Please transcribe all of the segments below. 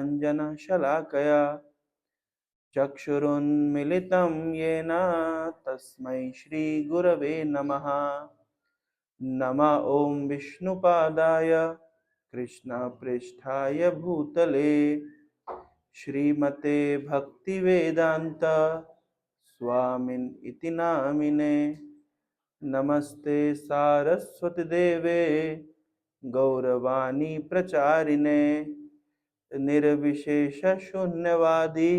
ज्ञानाञ्जनशलाकया चक्षुरुन्मिलितं येन तस्मै श्रीगुरवे नमः। नमः ॐ विष्णुपादाय कृष्णपृष्ठाय भूतले श्रीमते भक्तिवेदान्त स्वामिन् इति नामिने। नमस्ते सारस्वती देवे गौरवाणी प्रचारिणे निर्विशेष शून्यवादी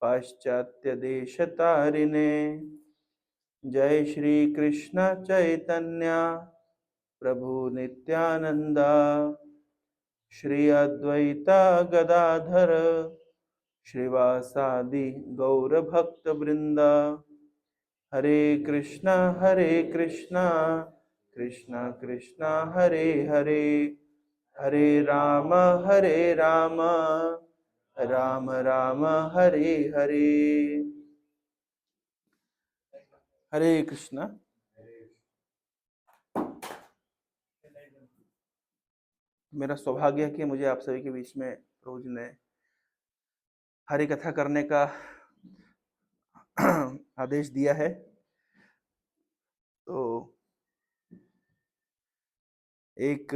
पाश्चात्य देश तारिणे। जय श्री कृष्ण चैतन्य प्रभु नित्यानंदा श्री अद्वैता गदाधर श्रीवासादि गौर भक्त वृंदा। हरे कृष्णा कृष्णा कृष्णा हरे हरे, हरे राम राम राम हरे हरे। हरे कृष्णा। मेरा सौभाग्य है कि मुझे आप सभी के बीच में प्रभु जी ने हरि कथा करने का आदेश दिया है। तो एक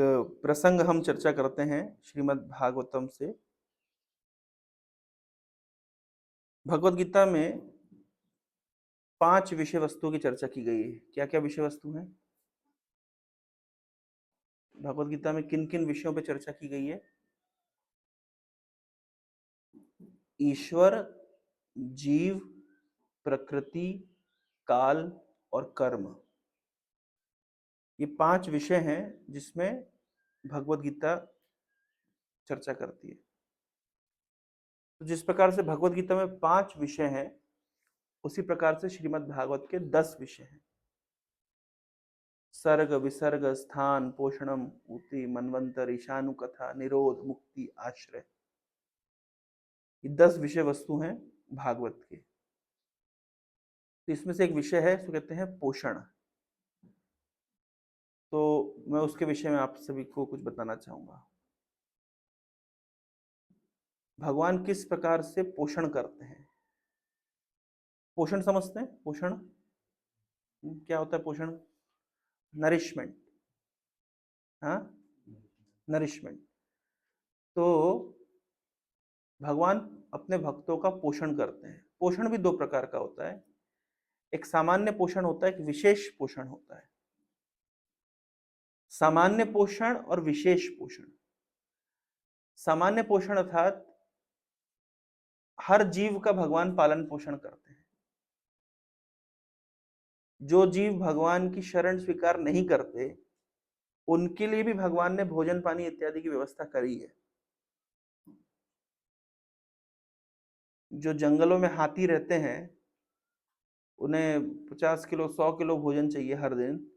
प्रसंग हम चर्चा करते हैं श्रीमद् भागवतम से। भगवत गीता में 5 विषय वस्तुओं की चर्चा की गई है। क्या क्या विषय वस्तु हैं भगवत गीता में? किन किन विषयों पर चर्चा की गई है? ईश्वर, जीव, प्रकृति, काल और कर्म। ये 5 विषय हैं जिसमें भगवत गीता चर्चा करती है। तो जिस प्रकार से भगवत गीता में 5 विषय हैं, उसी प्रकार से श्रीमद् भागवत के 10 विषय हैं। सर्ग, विसर्ग, स्थान, पोषणम, ऊति, मनवंतर, ईशानु कथा, निरोध, मुक्ति, आश्रय। ये 10 विषय वस्तु हैं भागवत के। तो इसमें से एक विषय है, इसको कहते हैं पोषण। तो मैं उसके विषय में आप सभी को कुछ बताना चाहूंगा। भगवान किस प्रकार से पोषण करते हैं? पोषण समझते हैं? पोषण क्या होता है? पोषण नरिशमेंट। हाँ, नरिशमेंट। तो भगवान अपने भक्तों का पोषण करते हैं। पोषण भी 2 प्रकार का होता है। एक सामान्य पोषण होता है, एक विशेष पोषण होता है। सामान्य पोषण और विशेष पोषण। सामान्य पोषण अर्थात हर जीव का भगवान पालन पोषण करते हैं। जो जीव भगवान की शरण स्वीकार नहीं करते, उनके लिए भी भगवान ने भोजन पानी इत्यादि की व्यवस्था करी है। जो जंगलों में हाथी रहते हैं, उन्हें 50 किलो 100 किलो भोजन चाहिए हर दिन,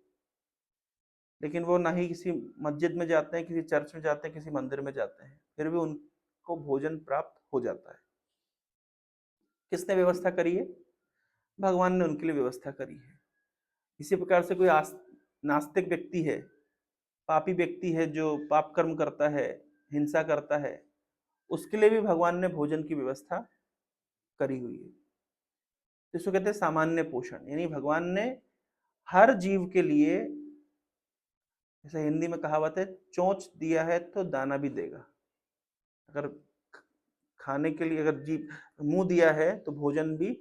लेकिन वो ना ही किसी मस्जिद में जाते हैं, किसी चर्च में जाते हैं, किसी मंदिर में जाते हैं, फिर भी उनको भोजन प्राप्त हो जाता है। किसने व्यवस्था करी है? भगवान ने उनके लिए व्यवस्था करी है। इसी प्रकार से कोई नास्तिक व्यक्ति है, पापी व्यक्ति है, जो पाप कर्म करता है, हिंसा करता है, उसके लिए भी भगवान ने भोजन की व्यवस्था करी हुई है। इसको कहते हैं सामान्य पोषण। यानी भगवान ने हर जीव के लिए, जैसे हिंदी में कहावत है, चोंच दिया है तो दाना भी देगा। अगर खाने के लिए अगर जीव मुंह दिया है तो भोजन भी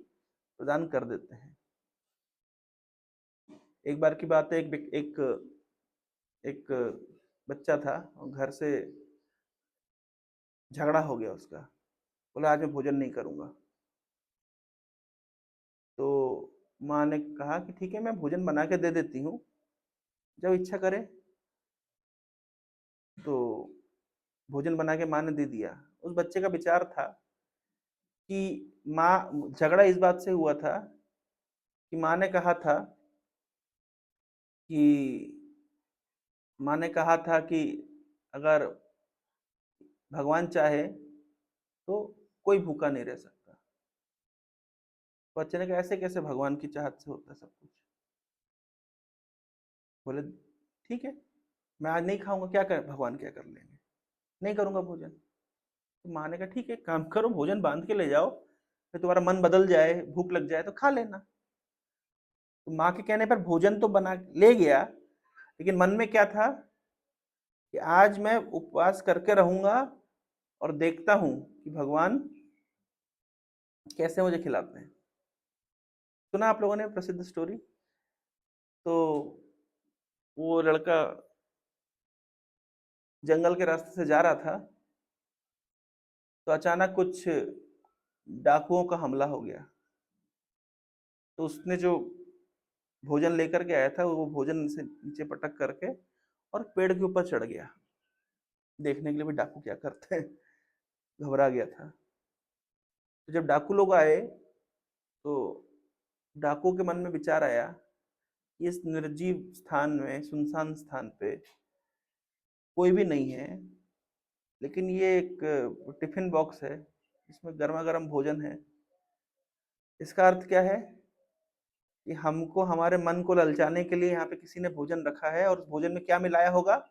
प्रदान कर देते हैं। एक बार की बात है, एक बच्चा था, घर से झगड़ा हो गया उसका। बोला आज मैं भोजन नहीं करूंगा। तो माँ ने कहा कि ठीक है, मैं भोजन बना के दे देती हूँ, जब इच्छा करे। तो भोजन बना के माँ ने दे दिया। उस बच्चे का विचार था कि माँ, झगड़ा इस बात से हुआ था कि कि माँ ने कहा था कि अगर भगवान चाहे तो कोई भूखा नहीं रह सकता। बच्चे ने कहा ऐसे कैसे, भगवान की चाहत से होता है सब कुछ। बोले ठीक है, मैं आज नहीं खाऊंगा, क्या कर भगवान क्या कर लेंगे, नहीं करूंगा भोजन। तो माँ ने कहा ठीक है, काम करो, भोजन बांध के ले जाओ, फिर तुम्हारा मन बदल जाए, भूख लग जाए तो खा लेना। तो माँ के कहने पर भोजन तो बना ले गया, लेकिन मन में क्या था कि आज मैं उपवास करके रहूंगा और देखता हूं कि भगवान कैसे मुझे खिलाते हैं। सुना आप लोगों ने प्रसिद्ध स्टोरी? तो वो लड़का जंगल के रास्ते से जा रहा था, तो अचानक कुछ डाकुओं का हमला हो गया। तो उसने जो भोजन लेकर के आया था, वो भोजन से नीचे पटक करके और पेड़ के ऊपर चढ़ गया, देखने के लिए भी डाकू क्या करते हैं। घबरा गया था। तो जब डाकू लोग आए, तो डाकू के मन में विचार आया कि इस निर्जीव स्थान में, सुनसान स्थान पे कोई भी नहीं है, लेकिन ये एक टिफिन बॉक्स है, इसमें गर्मा गर्म भोजन है। इसका अर्थ क्या है कि हमको, हमारे मन को ललचाने के लिए यहाँ पे किसी ने भोजन रखा है, और उस भोजन में क्या मिलाया होगा?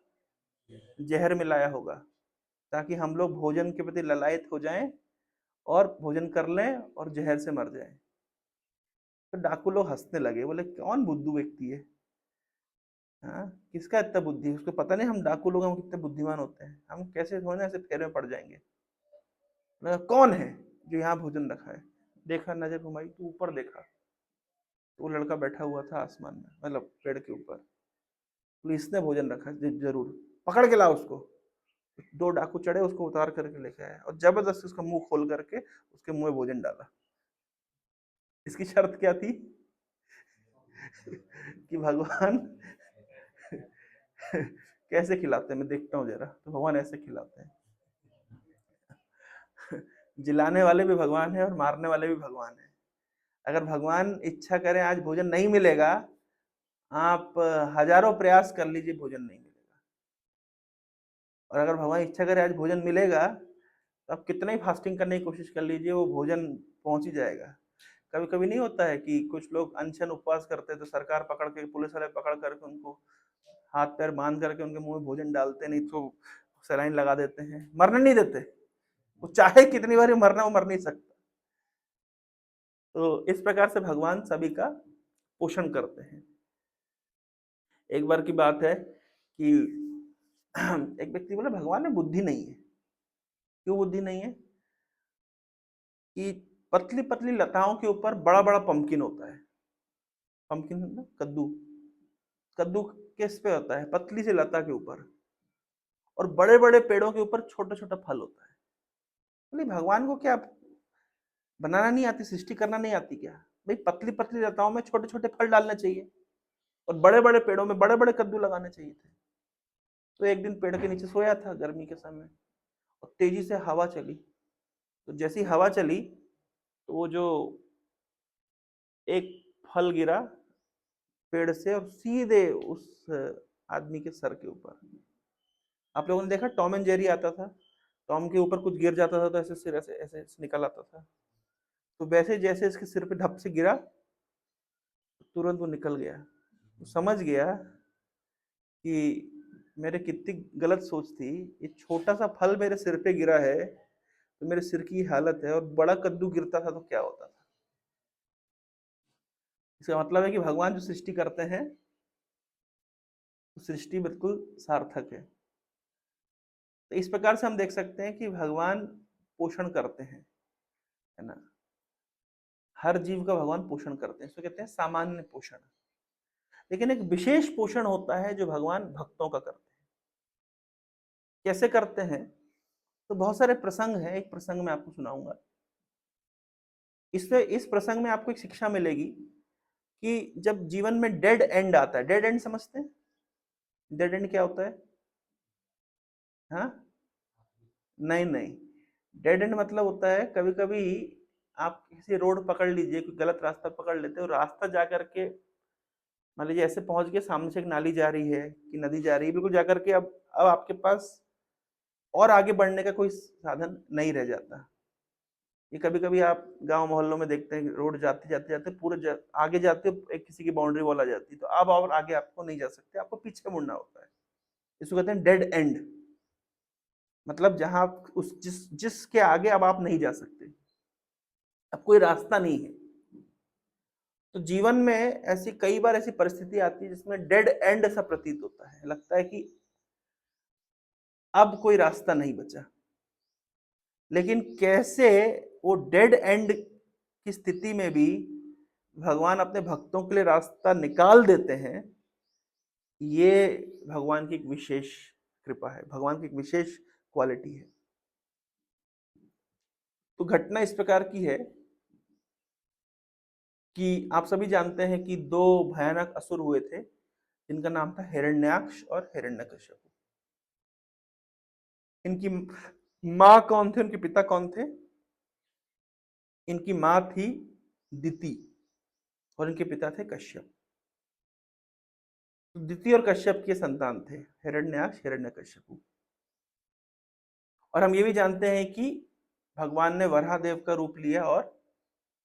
जहर मिलाया होगा, ताकि हम लोग भोजन के प्रति ललायत हो जाएं और भोजन कर लें और जहर से मर जाएं। तो डाकू लोग हंसने लगे, बोले कौन बुद्धू व्यक्ति है, हाँ, किसका इतना बुद्धि, उसको पता नहीं हम डाकू लोग, हम कितने बुद्धिमान होते हैं, हम कैसे थोड़े ना ऐसे फेरे में पड़ जाएंगे। लगा कौन है जो यहाँ भोजन रखा है? देखा, नजर घुमाई तो ऊपर देखा, तो वो लड़का बैठा हुआ था आसमान में, मतलब पेड़ के ऊपर। पुलिस ने भोजन रखा है जरूर, पकड़ के लाओ उसको। दो डाकू चढ़े, उसको उतार करके लेके आए और जबरदस्ती उसका मुंह खोल करके उसके मुंह में भोजन डाला। इसकी शर्त क्या थी कि भगवान कैसे खिलाते हैं मैं देखता हूँ जरा। तो भगवान ऐसे खिलाते हैं। जिलाने वाले भी भगवान है और मारने वाले भी भगवान है। अगर भगवान इच्छा करें आज भोजन नहीं मिलेगा, आप हजारों प्रयास कर लीजिए, भोजन नहीं मिलेगा। और अगर भगवान इच्छा करे आज भोजन मिलेगा, तो आप कितना ही फास्टिंग करने की कोशिश कर लीजिए, वो भोजन पहुंच ही जाएगा। कभी कभी नहीं होता है कि कुछ लोग अनशन उपवास करते हैं, तो सरकार पकड़ के, पुलिस वाले पकड़ करके उनको हाथ पैर बांध करके उनके मुंह में भोजन डालते, नहीं तो सलाइन लगा देते हैं, मरने नहीं देते। वो चाहे कितनी बार मरना, वो मर नहीं सकता। तो इस प्रकार से भगवान सभी का पोषण करते हैं। एक बार की बात है कि एक व्यक्ति बोला भगवान में बुद्धि नहीं है। क्यों बुद्धि नहीं है? कि पतली पतली लताओं के ऊपर बड़ा बड़ा पंपकिन होता है। पंपकिन मतलब कद्दू। कद्दू किस पे होता है? पतली सी लता के ऊपर। और बड़े बड़े पेड़ों के ऊपर छोटा छोटा फल होता है। बोले भगवान को क्या बनाना नहीं आती, सृष्टि करना नहीं आती क्या? भाई पतली पतली लताओं में छोटे छोटे फल डालने चाहिए, और बड़े बड़े पेड़ों में बड़े बड़े कद्दू लगाने चाहिए थे। तो एक दिन पेड़ के नीचे सोया था गर्मी के समय, और तेजी से हवा चली। तो जैसी हवा चली, तो वो जो एक फल गिरा पेड़ से और सीधे उस आदमी के सर के ऊपर। आप लोगों ने देखा टॉम एंड जेरी आता था, टॉम के ऊपर कुछ गिर जाता था तो ऐसे सिर ऐसे ऐसे निकल आता था। तो वैसे जैसे इसके सिर पे धप से गिरा, तुरंत वो निकल गया। वो समझ गया कि मेरे कितनी गलत सोच थी, ये छोटा सा फल मेरे सिर पे गिरा है तो मेरे सिर की हालत है, और बड़ा कद्दू गिरता था तो क्या होता था। इसका मतलब है कि भगवान जो सृष्टि करते हैं, तो सृष्टि बिल्कुल सार्थक है। तो इस प्रकार से हम देख सकते हैं कि भगवान पोषण करते हैं, है ना। हर जीव का भगवान पोषण करते हैं, इसको कहते हैं सामान्य पोषण। लेकिन एक विशेष पोषण होता है जो भगवान भक्तों का करते हैं। कैसे करते हैं? तो बहुत सारे प्रसंग हैं, एक प्रसंग मैं आपको सुनाऊंगा। इससे इस प्रसंग में आपको एक शिक्षा मिलेगी कि जब जीवन में डेड एंड आता है, डेड एंड समझते हैं? डेड एंड क्या होता है? हाँ, नहीं नहीं, डेड एंड मतलब होता है कभी कभी आप किसी रोड पकड़ लीजिए, कोई गलत रास्ता पकड़ लेते हो, रास्ता जा करके मान लीजिए ऐसे पहुंच गए, सामने से एक नाली जा रही है कि नदी जा रही है, बिल्कुल जाकर के अब आपके पास और आगे बढ़ने का कोई साधन नहीं रह जाता। ये कभी कभी आप गांव मोहल्लों में देखते हैं, रोड जाते जाते जाते पूरे आगे जाते हो, एक किसी की बाउंड्री वॉल आ जाती है, तो अब और आगे आपको नहीं जा सकते, आपको पीछे मुड़ना होता है। इसको कहते हैं डेड एंड। मतलब जहां उस जिसके आगे अब आप नहीं जा सकते, अब कोई रास्ता नहीं है। तो जीवन में ऐसी कई बार ऐसी परिस्थिति आती है जिसमें डेड एंड सा प्रतीत होता है, लगता है कि अब कोई रास्ता नहीं बचा। लेकिन कैसे वो डेड एंड की स्थिति में भी भगवान अपने भक्तों के लिए रास्ता निकाल देते हैं, ये भगवान की एक विशेष कृपा है, भगवान की एक विशेष क्वालिटी है। तो घटना इस प्रकार की है कि आप सभी जानते हैं कि दो भयानक असुर हुए थे, जिनका नाम था हिरण्याक्ष और हिरण्यकश्यप। इनकी माँ कौन थे, उनके पिता कौन थे? इनकी माँ थी दिति और इनके पिता थे कश्यप। तो दिति और कश्यप के संतान थे हिरण्याक्ष हिरण्यकश्यप। और हम ये भी जानते हैं कि भगवान ने वराहदेव का रूप लिया और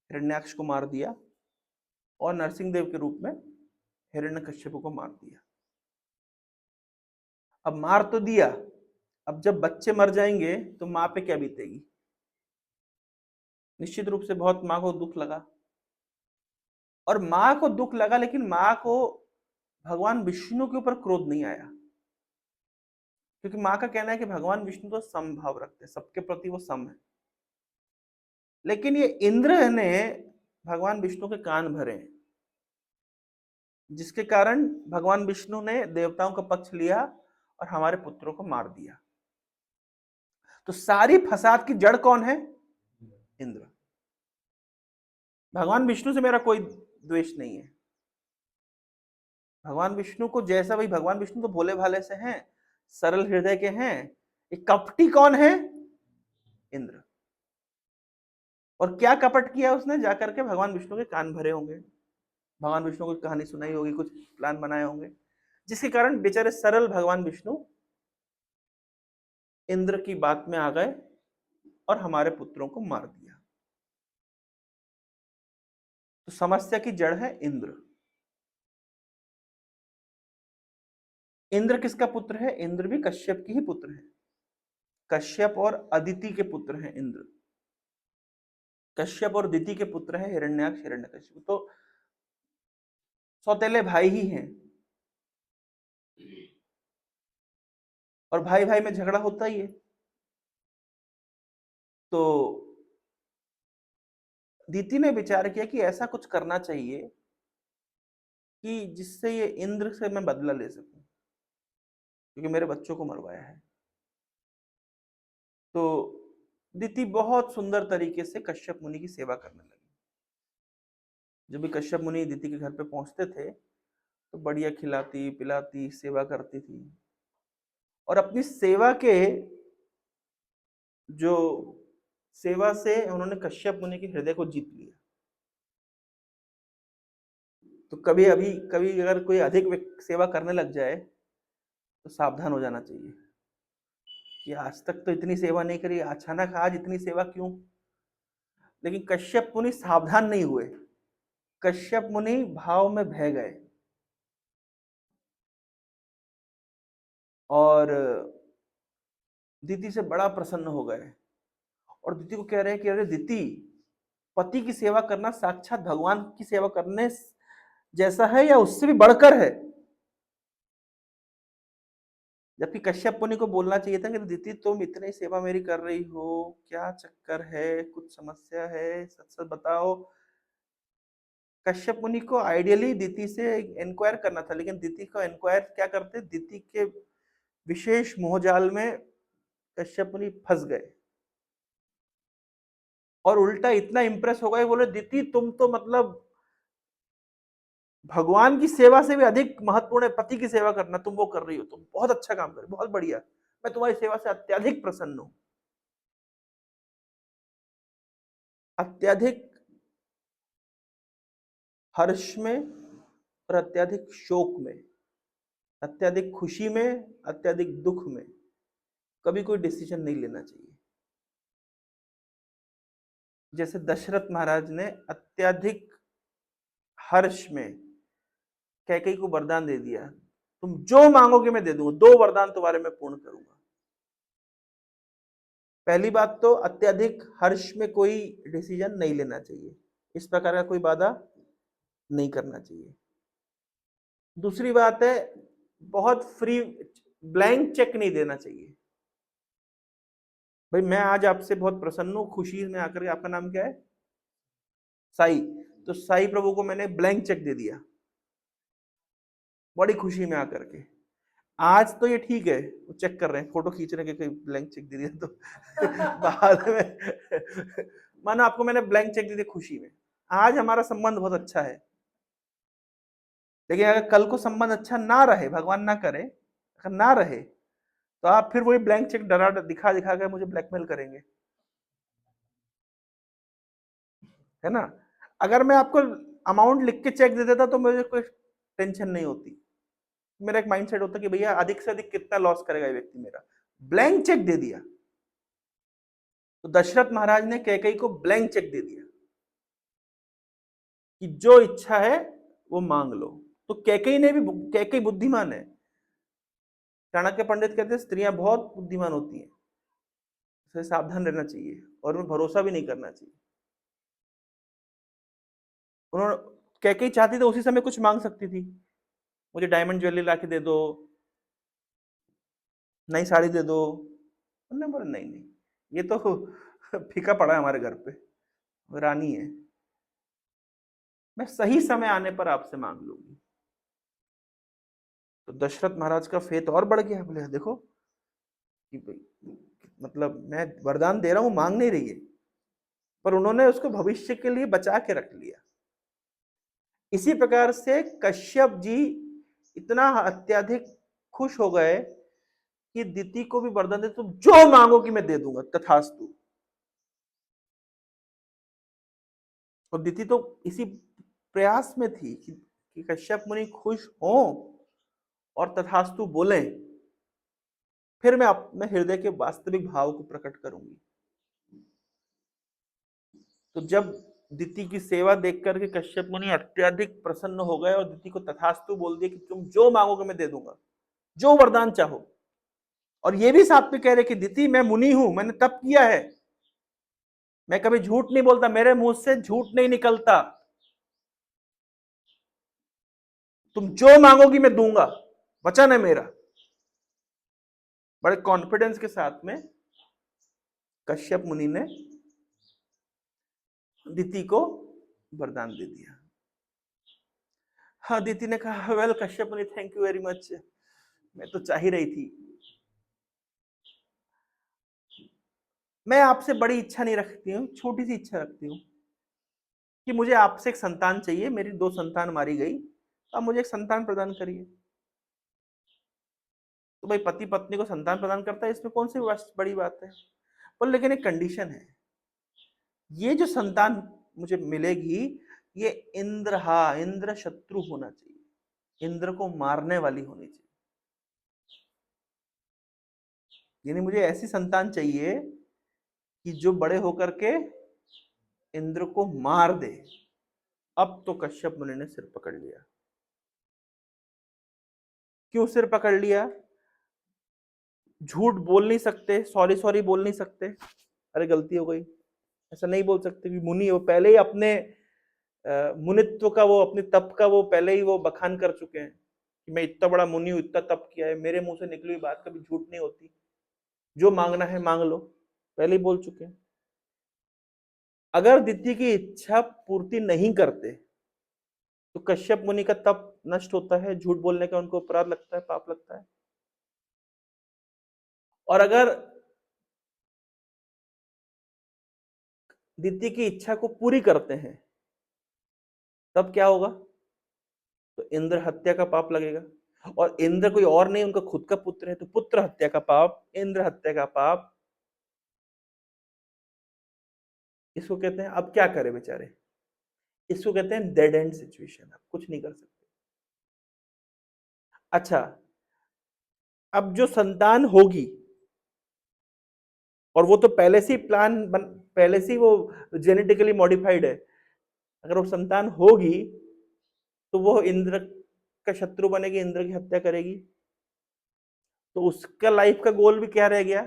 हिरण्याक्ष को मार दिया, और नरसिंह देव के रूप में हिरण्यकश्यप को मार दिया। अब मार तो दिया, अब जब बच्चे मर जाएंगे तो माँ पे क्या बीतेगी? निश्चित रूप से बहुत माँ को दुख लगा। और माँ को दुख लगा, लेकिन माँ को भगवान विष्णु के ऊपर क्रोध नहीं आया, क्योंकि माँ का कहना है कि भगवान विष्णु तो समभाव रखते हैं, सबके प्रति वो सम है। लेकिन ये इंद्र ने भगवान विष्णु के कान भरे, जिसके कारण भगवान विष्णु ने देवताओं का पक्ष लिया और हमारे पुत्रों को मार दिया। तो सारी फसाद की जड़ कौन है? इंद्र। भगवान विष्णु से मेरा कोई द्वेष नहीं है। भगवान विष्णु को जैसा, भाई भगवान विष्णु तो भोले भाले से हैं, सरल हृदय के हैं। एक कपटी कौन है? इंद्र। और क्या कपट किया उसने? जाकर के भगवान विष्णु के कान भरे होंगे, भगवान विष्णु को कहानी सुनाई होगी, कुछ प्लान बनाए होंगे, जिसके कारण बेचारे सरल भगवान विष्णु इंद्र की बात में आ गए और हमारे पुत्रों को मार दिया। तो समस्या की जड़ है इंद्र। इंद्र किसका पुत्र है? इंद्र भी कश्यप की ही पुत्र है। कश्यप और अदिति के पुत्र हैं इंद्र। कश्यप और दिति के पुत्र है हिरण्याक्ष हिरण्यकश्यप। तो सौतेले भाई ही हैं, और भाई भाई में झगड़ा होता ही है। तो दिति ने विचार किया कि ऐसा कुछ करना चाहिए कि जिससे ये इंद्र से मैं बदला ले सकूं, क्योंकि मेरे बच्चों को मरवाया है। तो दिति बहुत सुंदर तरीके से कश्यप मुनि की सेवा करने लगी। जब भी कश्यप मुनि दिति के घर पे पहुंचते थे तो बढ़िया खिलाती पिलाती सेवा करती थी, और अपनी सेवा के जो सेवा से उन्होंने कश्यप मुनि के हृदय को जीत लिया। तो कभी अगर कोई अधिक सेवा करने लग जाए तो सावधान हो जाना चाहिए कि आज तक तो इतनी सेवा नहीं करी, अचानक आज इतनी सेवा क्यों? लेकिन कश्यप मुनि सावधान नहीं हुए। कश्यप मुनि भाव में बह गए और दिति से बड़ा प्रसन्न हो गए, और दिति को कह रहे हैं कि अरे दिति, पति की सेवा करना साक्षात भगवान की सेवा करने जैसा है या उससे भी बढ़कर है। जबकि कश्यप मुनि को बोलना चाहिए था कि दिति तुम इतनी सेवा मेरी कर रही हो, क्या चक्कर है, कुछ समस्या है, सच सच बताओ। कश्यप मुनि को आइडियली दिति से इंक्वायर करना था, लेकिन दिति को इंक्वायर क्या करते, दिति के विशेष मोहजाल में कश्यप मुनि फंस गए, और उल्टा इतना इंप्रेस हो गए, बोले दिति तुम तो मतलब भगवान की सेवा से भी अधिक महत्वपूर्ण है पति की सेवा करना, तुम वो कर रही हो, तुम बहुत अच्छा काम कर रही हो, बहुत बढ़िया, मैं तुम्हारी सेवा से अत्यधिक प्रसन्न हूं। अत्यधिक हर्ष में और अत्यधिक शोक में, अत्यधिक खुशी में, अत्यधिक दुख में कभी कोई डिसीजन नहीं लेना चाहिए। जैसे दशरथ महाराज ने अत्यधिक हर्ष में कैकेयी को वरदान दे दिया, तुम जो मांगोगे मैं दे दूंगा, 2 वरदान तुम्हारे मैं पूर्ण करूंगा। पहली बात तो अत्यधिक हर्ष में कोई डिसीजन नहीं लेना चाहिए, इस प्रकार का कोई वादा नहीं करना चाहिए। दूसरी बात है, बहुत फ्री ब्लैंक चेक नहीं देना चाहिए। भाई मैं आज आपसे बहुत प्रसन्न हूं, खुशी में आकर के, आपका नाम क्या है? साई। तो साई प्रभु को मैंने ब्लैंक चेक दे दिया बड़ी खुशी में आकर के। आज तो ये ठीक है, वो चेक कर रहे हैं, फोटो खींच रहे हैं कि ब्लैंक चेक दे दिया तो बाद में मानो आपको मैंने ब्लैंक चेक दे दिया खुशी में। आज हमारा संबंध बहुत अच्छा है, लेकिन अगर कल को संबंध अच्छा ना रहे, भगवान ना करे, अगर ना रहे, तो आप फिर वही ब्लैंक चेक डरा दिखा दिखा कर मुझे ब्लैकमेल करेंगे, है ना? अगर मैं आपको अमाउंट लिख के चेक दे देता तो मुझे कोई टेंशन नहीं होती। मेरा एक माइंडसेट होता कि भैया अधिक से अधिक कितना लॉस करेगा ये व्यक्ति मेरा। ब्लैंक चेक दे दिया, तो दशरथ महाराज ने कैकेयी को ब्लैंक चेक दे दिया कि जो इच्छा है वो मांग लो। तो कैकेयी ने भी, कैकेयी बुद्धिमान है, चाणक्य पंडित कहते हैं स्त्रियां बहुत बुद्धिमान होती हैं, इससे सावधान रहना चाहिए और उन्हें भरोसा भी नहीं करना चाहिए। उन्होंने, कैकेयी चाहती तो उसी समय कुछ मांग सकती थी, मुझे डायमंड ज्वेलरी लाके दे दो, नई साड़ी दे दो। उन्होंने बोला नहीं नहीं, ये तो फीका पड़ा है हमारे घर पे, रानी है, मैं सही समय आने पर आपसे मांग लूंगी। तो दशरथ महाराज का फेथ और बढ़ गया, बोले देखो कि भाई मतलब मैं वरदान दे रहा हूं, मांग नहीं रही है, पर उन्होंने उसको भविष्य के लिए बचा के रख लिया। इसी प्रकार से कश्यप जी इतना अत्यधिक खुश हो गए कि दिति को भी वरदान दे, तुम जो मांगोगी मैं दे दूंगा, तथास्तु। और दिति तो इसी प्रयास में थी कि कश्यप मुनि खुश हो और तथास्तु बोले, फिर मैं अपने हृदय के वास्तविक भाव को प्रकट करूंगी। तो जब दिति की सेवा देख करके कश्यप मुनि अत्यधिक प्रसन्न हो गए और दिति को तथास्तु बोल दिया कि तुम जो मांगोगे मैं दे दूंगा, जो वरदान चाहो। और ये भी साथ में कह रहे कि दिति मैं मुनि हूं, मैंने तप किया है, मैं कभी झूठ नहीं बोलता, मेरे मुंह से झूठ नहीं निकलता, तुम जो मांगोगी मैं दूंगा, वचन है मेरा। बड़े कॉन्फिडेंस के साथ में कश्यप मुनि ने दिति को वरदान दे दिया। हाँ, दिति ने कहा वेल कश्यप मुनि थैंक यू वेरी मच, मैं तो चाह ही रही थी। मैं आपसे बड़ी इच्छा नहीं रखती हूँ, छोटी सी इच्छा रखती हूँ कि मुझे आपसे एक संतान चाहिए, मेरी 2 संतान मारी गई, आप मुझे एक संतान प्रदान करिए। तो भाई पति पत्नी को संतान प्रदान करता है, इसमें कौन सी बड़ी बात है? पर लेकिन एक कंडीशन है, ये जो संतान मुझे मिलेगी ये इंद्र शत्रु होना चाहिए, इंद्र को मारने वाली होनी चाहिए। यानी मुझे ऐसी संतान चाहिए कि जो बड़े होकर के इंद्र को मार दे। अब तो कश्यप मुनि ने सिर पकड़ लिया। क्यों सिर पकड़ लिया? झूठ बोल नहीं सकते, सॉरी सॉरी बोल नहीं सकते, अरे गलती हो गई, ऐसा नहीं बोल सकते कि मुनि वो पहले ही अपने मुनित्व का, वो अपने तप का वो पहले ही वो बखान कर चुके हैं कि मैं इतना बड़ा मुनि हूं, इतना तप किया है, मेरे मुंह से निकली हुई बात कभी झूठ नहीं होती, जो मांगना है मांग लो, पहले ही बोल चुके हैं। अगर दिति की इच्छा पूर्ति नहीं करते तो कश्यप मुनि का तप नष्ट होता है, झूठ बोलने का उनको अपराध लगता है, पाप लगता है। और अगर दिति की इच्छा को पूरी करते हैं तब क्या होगा? तो इंद्र हत्या का पाप लगेगा, और इंद्र कोई और नहीं, उनका खुद का पुत्र है, तो पुत्र हत्या का पाप, इंद्र हत्या का पाप, इसको कहते हैं। अब क्या करें बेचारे, इसको कहते हैं डेड एंड सिचुएशन, अब कुछ नहीं कर सकते। अच्छा, अब जो संतान होगी, और वो तो पहले से पहले से वो जेनेटिकली मॉडिफाइड है, अगर वो संतान होगी तो वो इंद्र का शत्रु बनेगी, इंद्र की हत्या करेगी, तो उसका लाइफ का गोल भी क्या रह गया?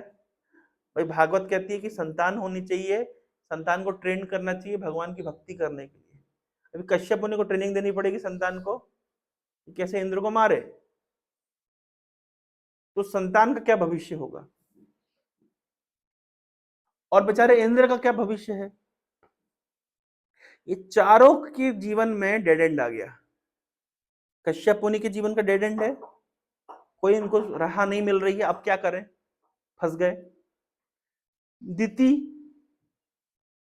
भाई भागवत कहती है कि संतान होनी चाहिए, संतान को ट्रेन करना चाहिए भगवान की भक्ति करने के लिए। अभी कश्यप मुनि को ट्रेनिंग देनी पड़ेगी संतान को कि कैसे इंद्र को मारे, तो संतान का क्या भविष्य होगा? और बेचारे इंद्र का क्या भविष्य है? ये चारों के जीवन में डेड एंड आ गया। कश्यप मुनि के जीवन का डेड एंड है, कोई इनको राह नहीं मिल रही है, अब क्या करें, फंस गए। दिति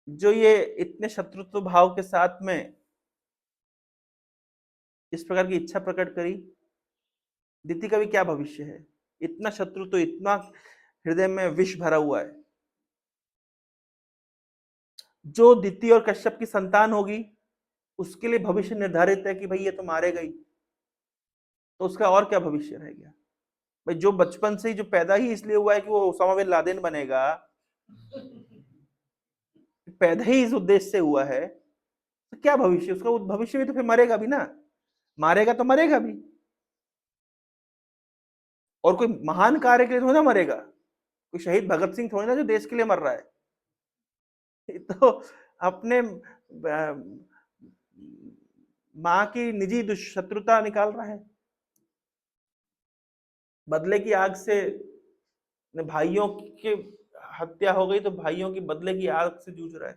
जो ये इतने शत्रुत्व भाव के साथ में इस प्रकार की इच्छा प्रकट करी, दिति का भी क्या भविष्य है? इतना शत्रु, तो इतना हृदय में विष भरा हुआ है। जो दिति और कश्यप की संतान होगी उसके लिए भविष्य निर्धारित है कि भाई ये तो मारेगा ही, तो उसका और क्या भविष्य रह गया? भाई जो बचपन से ही जो पैदा ही इसलिए हुआ है कि वो ओसामा बिन लादेन बनेगा, पैदा ही इस उद्देश्य से हुआ है, तो क्या भविष्य उसका? भविष्य भी तो फिर मरेगा भी ना, मारेगा तो मरेगा भी। और कोई महान कार्य के लिए थोड़ा ना मरेगा, कोई शहीद भगत सिंह थोड़ी ना जो देश के लिए मर रहा है। तो अपने मां की निजी दुष्शत्रुता निकाल रहा है, बदले की आग से भाइयों की हत्या हो गई तो भाइयों की बदले की आग से जूझ रहा है।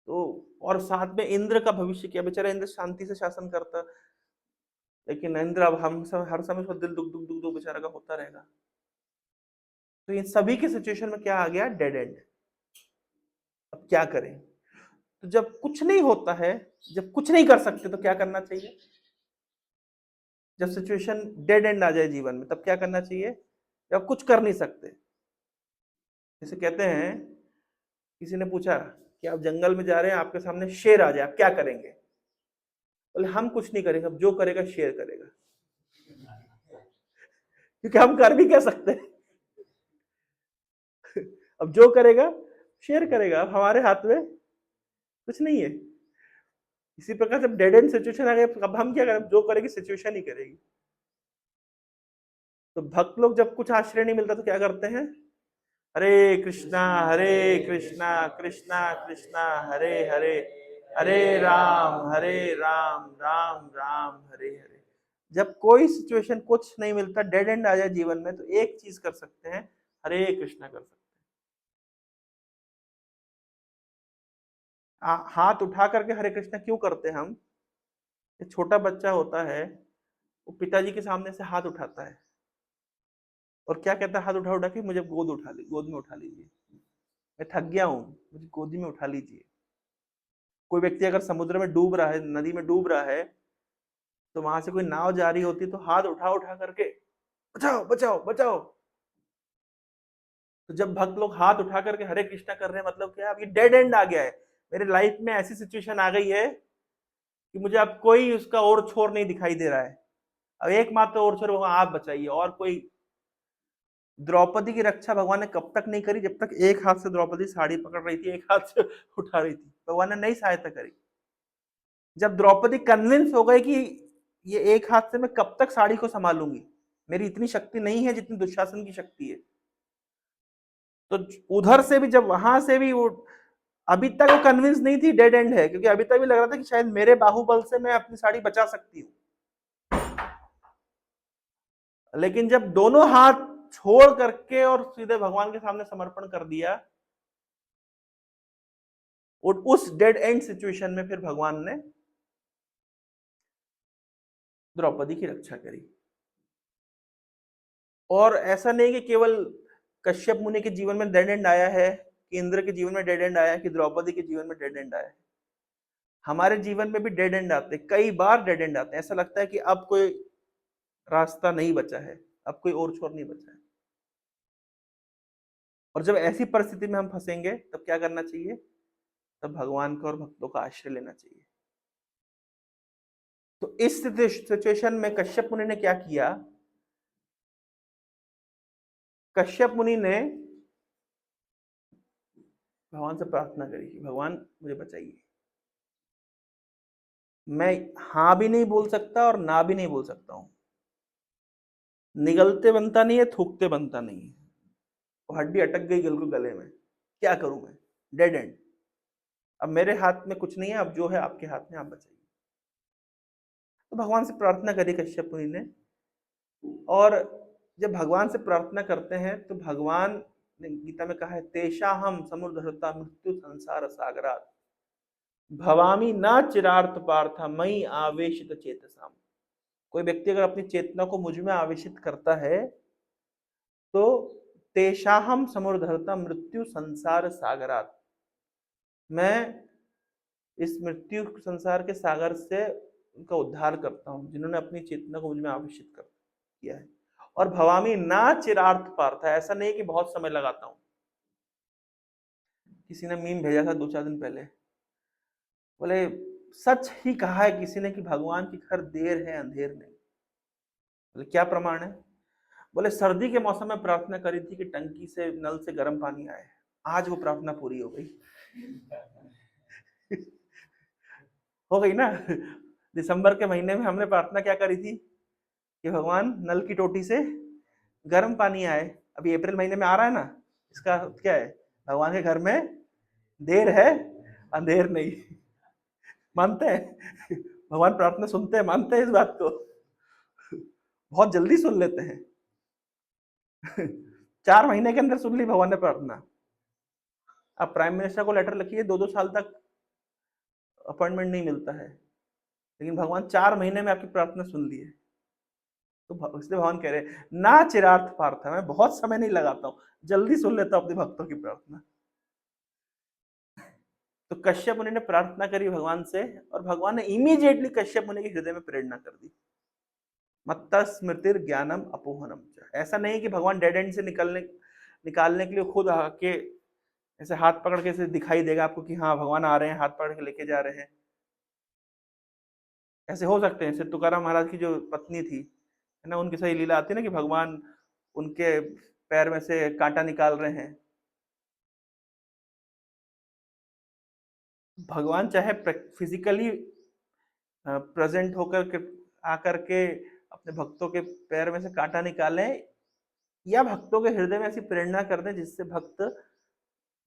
तो और साथ में इंद्र का भविष्य क्या? बेचारा इंद्र शांति से शासन करता, लेकिन इंद्र अब हम सब हर समय उसका दिल दुख दुख दुख दुख बेचारा का होता रहेगा। तो इन सभी के सिचुएशन में क्या आ गया? Dead and. अब क्या करें? तो जब कुछ नहीं होता है, जब कुछ नहीं कर सकते, तो क्या करना चाहिए? जब सिचुएशन डेड एंड आ जाए जीवन में, तब क्या करना चाहिए? जब कुछ कर नहीं सकते, जैसे कहते हैं, किसी ने पूछा कि आप जंगल में जा रहे हैं, आपके सामने शेर आ जाए, आप क्या करेंगे? बोले हम कुछ नहीं करेंगे, अब जो करेगा शेर करेगा, क्योंकि हम कर भी क्या सकते हैं। अब जो करेगा शेर करेगा, अब हमारे हाथ में कुछ नहीं है। इसी प्रकार जब डेड एंड सिचुएशन आ गया, अब हम क्या करें? जो करेगी सिचुएशन ही करेगी। तो भक्त लोग जब कुछ आश्रय नहीं मिलता तो क्या करते हैं? हरे कृष्णा कृष्णा कृष्णा हरे हरे, हरे राम राम राम हरे हरे। जब कोई सिचुएशन कुछ नहीं मिलता, डेड एंड आ जाए जीवन में, तो एक चीज कर सकते हैं, हरे कृष्णा कर सकते हैं। हाथ उठा करके हरे कृष्णा क्यों करते हैं हम? एक छोटा बच्चा होता है, वो पिताजी के सामने से हाथ उठाता है और क्या कहता है? हाथ उठा उठा के मुझे गोद में उठा लीजिए, मैं थक गया हूं, मुझे गोदी में उठा लीजिए। कोई व्यक्ति अगर समुद्र में डूब रहा है, नदी में डूब रहा है, तो वहां से कोई नाव जा रही होती तो हाथ उठा उठा करके बचाओ बचाओ बचाओ। तो जब भक्त लोग हाथ उठा करके हरे कृष्णा कर रहे हैं, मतलब क्या? अब ये डेड एंड आ गया है, मेरे लाइफ में ऐसी सिचुएशन आ गई है कि मुझे अब कोई उसका और छोर नहीं दिखाई दे रहा है। अब एकमात्र और छोर होगा आप बचाइए, और कोई। द्रौपदी की रक्षा भगवान ने कब तक नहीं करी? जब तक एक हाथ से द्रौपदी साड़ी पकड़ रही थी, एक हाथ से उठा रही थी, भगवान ने नहीं सहायता करी। जब द्रौपदी कन्विंस हो गई कि ये एक हाथ से मैं कब तक साड़ी को संभालूंगी, मेरी इतनी शक्ति नहीं है जितनी दुशासन की शक्ति है, तो उधर से भी, जब वहां से भी वो, अभी तक वो कन्विंस नहीं थी डेड एंड है, क्योंकि अभी तक भी लग रहा था कि शायद मेरे बाहुबल से मैं अपनी साड़ी बचा सकती हूँ। लेकिन जब दोनों हाथ छोड़ करके और सीधे भगवान के सामने समर्पण कर दिया, और उस डेड एंड सिचुएशन में फिर भगवान ने द्रौपदी की रक्षा करी। और ऐसा नहीं कि केवल कश्यप मुनि के जीवन में डेड एंड आया है, कि इंद्र के जीवन में डेड एंड आया है, कि द्रौपदी के जीवन में डेड एंड आया है। हमारे जीवन में भी डेड एंड आते हैं, कई बार डेड एंड आते हैं। ऐसा लगता है कि अब कोई रास्ता नहीं बचा है, अब कोई और छोर नहीं बचा है। और जब ऐसी परिस्थिति में हम फंसेंगे, तब क्या करना चाहिए? तब भगवान का और भक्तों का आश्रय लेना चाहिए। तो इस सिचुएशन में कश्यप मुनि ने क्या किया? कश्यप मुनि ने भगवान से प्रार्थना करी कि भगवान मुझे बचाइए। मैं हाँ भी नहीं बोल सकता और ना भी नहीं बोल सकता हूं, निगलते बनता नहीं है, थूकते बनता नहीं है। वो हड्डी अटक गई बिल्कुल गले में, क्या करूं मैं, डेड एंड। अब मेरे हाथ में कुछ नहीं है, अब जो है आपके हाथ में, आप बचाइए। तो भगवान से प्रार्थना करी कश्यप मुनि ने, और जब भगवान से प्रार्थना करते हैं तो भगवान ने गीता में कहा है, तेषा हम समुद्धरता मृत्यु संसार सागरात भवामी न चिरार्थ पार्थ मई आवेशित चेतसाम। कोई व्यक्ति अगर अपनी चेतना को मुझ में आवेशित करता है तो तेषाहम समुद्धरता मृत्यु संसार सागरात, मैं इस मृत्यु संसार के सागर से उनका उद्धार करता हूं जिन्होंने अपनी चेतना को मुझ में आवेशित कर किया है। और भवामी ना चिरार्थ पार्थ, ऐसा नहीं कि बहुत समय लगाता हूं। किसी ने मीम भेजा था 2-4 दिन पहले, बोले सच ही कहा है किसी ने कि भगवान की खैर देर है अंधेर नहीं। बोले क्या प्रमाण है? बोले सर्दी के मौसम में प्रार्थना करी थी कि टंकी से नल से गर्म पानी आए, आज वो प्रार्थना पूरी हो गई। हो गई ना। दिसंबर के महीने में हमने प्रार्थना क्या करी थी कि भगवान नल की टोटी से गर्म पानी आए। अभी अप्रैल महीने में आ रहा है ना, इसका क्या है, भगवान के घर में देर है अंधेर नहीं। मानते हैं भगवान प्रार्थना सुनते हैं, मानते हैं इस बात को, बहुत जल्दी सुन लेते हैं। 4 महीने के अंदर सुन ली भगवान ने प्रार्थना। अब प्राइम मिनिस्टर को लेटर लिखिए, 2-2 साल तक अपॉइंटमेंट नहीं मिलता है, लेकिन भगवान 4 महीने में आपकी प्रार्थना सुन ली है। तो इसलिए भगवान कह रहे ना चिरार्थ पार्थ, मैं बहुत समय नहीं लगाता हूं, जल्दी सुन लेता हूं अपने भक्तों की प्रार्थना। तो कश्यप मुनि ने प्रार्थना करी भगवान से, और भगवान ने इमीडिएटली कश्यप मुनि के हृदय में प्रेरणा कर दी, मत्ता स्मृतिर ज्ञानम अपोहनम। ऐसा नहीं कि भगवान डेड एंड से निकालने के लिए खुद आके ऐसे हाथ पकड़ के ऐसे दिखाई देगा आपको कि हाँ भगवान आ रहे हैं, हाथ पकड़ के लेके जा रहे हैं। ऐसे हो सकते हैं, जैसे तुकाराम महाराज की जो पत्नी थी है ना, उनकी सही लीला आती है ना कि भगवान उनके पैर में से कांटा निकाल रहे हैं। भगवान चाहे फिजिकली प्रेजेंट होकर के आकर के अपने भक्तों के पैर में से कांटा निकाले, या भक्तों के हृदय में ऐसी प्रेरणा कर दें जिससे भक्त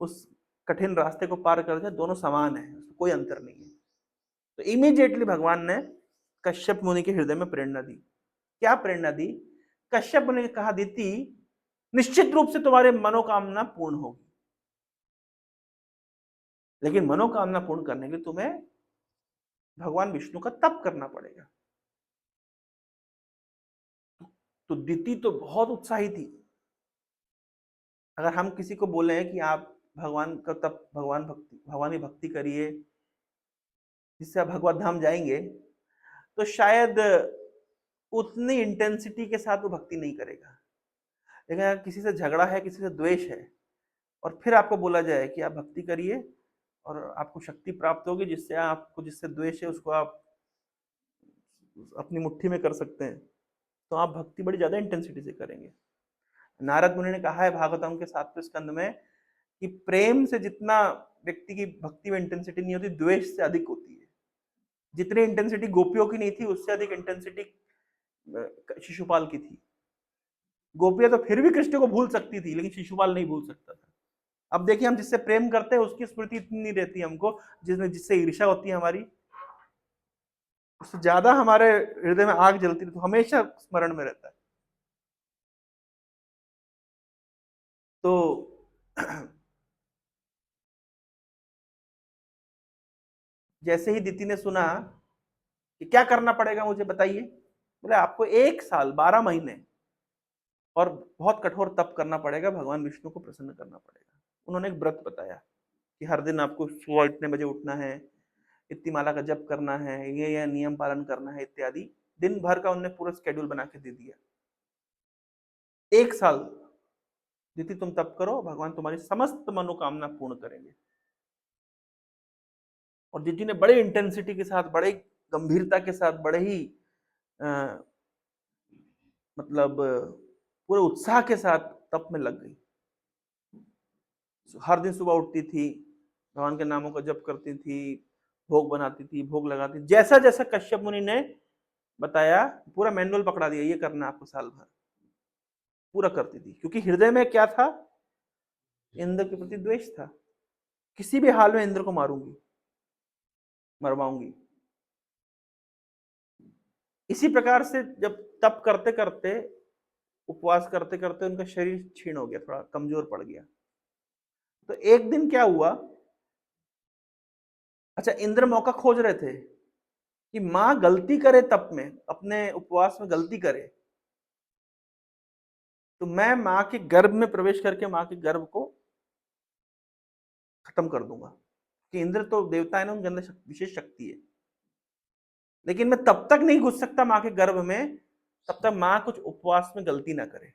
उस कठिन रास्ते को पार कर जाए, दोनों समान है, कोई अंतर नहीं है। तो इमीडिएटली भगवान ने कश्यप मुनि के हृदय में प्रेरणा दी। क्या प्रेरणा दी? कश्यप मुनि ने कहा, दीति निश्चित रूप से तुम्हारे मनोकामना पूर्ण होगी, लेकिन मनोकामना पूर्ण करने के लिए तुम्हें भगवान विष्णु का तप करना पड़ेगा। तो दीति तो बहुत उत्साही थी। अगर हम किसी को बोले कि आप भगवान का तप, भगवान की भक्ति करिए जिससे आप भगवत धाम जाएंगे, तो शायद उतनी इंटेंसिटी के साथ वो भक्ति नहीं करेगा। लेकिन अगर किसी से झगड़ा है, किसी से द्वेष है, और फिर आपको बोला जाए कि आप भक्ति करिए और आपको शक्ति प्राप्त होगी जिससे आपको, जिससे द्वेष है उसको आप अपनी मुट्ठी में कर सकते हैं, तो आप भक्ति बड़ी ज्यादा इंटेंसिटी से करेंगे। नारद मुनि ने कहा है भागवतम के 7वें स्कंद में कि प्रेम से जितना व्यक्ति की भक्ति में इंटेंसिटी नहीं होती, द्वेष से अधिक होती है। जितनी इंटेंसिटी गोपियों की नहीं थी, उससे अधिक इंटेंसिटी शिशुपाल की थी। गोपियां तो फिर भी कृष्ण को भूल सकती थी, लेकिन शिशुपाल नहीं भूल सकता था। अब देखिए, हम जिससे प्रेम करते हैं उसकी स्मृति इतनी नहीं रहती हमको, जिससे ईर्ष्या होती है हमारी, उससे ज्यादा हमारे हृदय में आग जलती है, तो हमेशा स्मरण में रहता है। तो जैसे ही दीति ने सुना कि क्या करना पड़ेगा मुझे बताइए, बोले आपको 1 साल 12 महीने और बहुत कठोर तप करना पड़ेगा, भगवान विष्णु को प्रसन्न करना पड़ेगा। उन्होंने एक व्रत बताया कि हर दिन आपको सुबह इतने बजे उठना है, इतनी माला का जप करना है, ये नियम पालन करना है इत्यादि। दिन भर का उन्होंने पूरा शेड्यूल बना के दे दिया। 1 साल दीति तुम तप करो, भगवान तुम्हारी समस्त मनोकामना पूर्ण करेंगे। और दीति ने बड़े इंटेंसिटी के साथ, बड़े गंभीरता के साथ, बड़े ही मतलब पूरे उत्साह के साथ तप में लग गई। हर दिन सुबह उठती थी, भगवान के नामों का जप करती थी, भोग बनाती थी, भोग लगाती थी, जैसा जैसा कश्यप मुनि ने बताया, पूरा मैनुअल पकड़ा दिया, ये करना आपको साल भर, पूरा करती थी। क्योंकि हृदय में क्या था इंद्र के प्रति द्वेष था, किसी भी हाल में इंद्र को मारूंगी, मरवाऊंगी। इसी प्रकार से जब तप करते करते, उपवास करते करते उनका शरीर क्षीण हो गया, थोड़ा कमजोर पड़ गया। तो एक दिन क्या हुआ, अच्छा इंद्र मौका खोज रहे थे कि मां गलती करे तप में, अपने उपवास में गलती करे, तो मैं मां के गर्भ में प्रवेश करके मां के गर्भ को खत्म कर दूंगा, कि इंद्र तो देवता है ना, उनके अंदर विशेष शक्ति है। लेकिन मैं तब तक नहीं घुस सकता मां के गर्भ में, तब तक मां कुछ उपवास में गलती ना करे।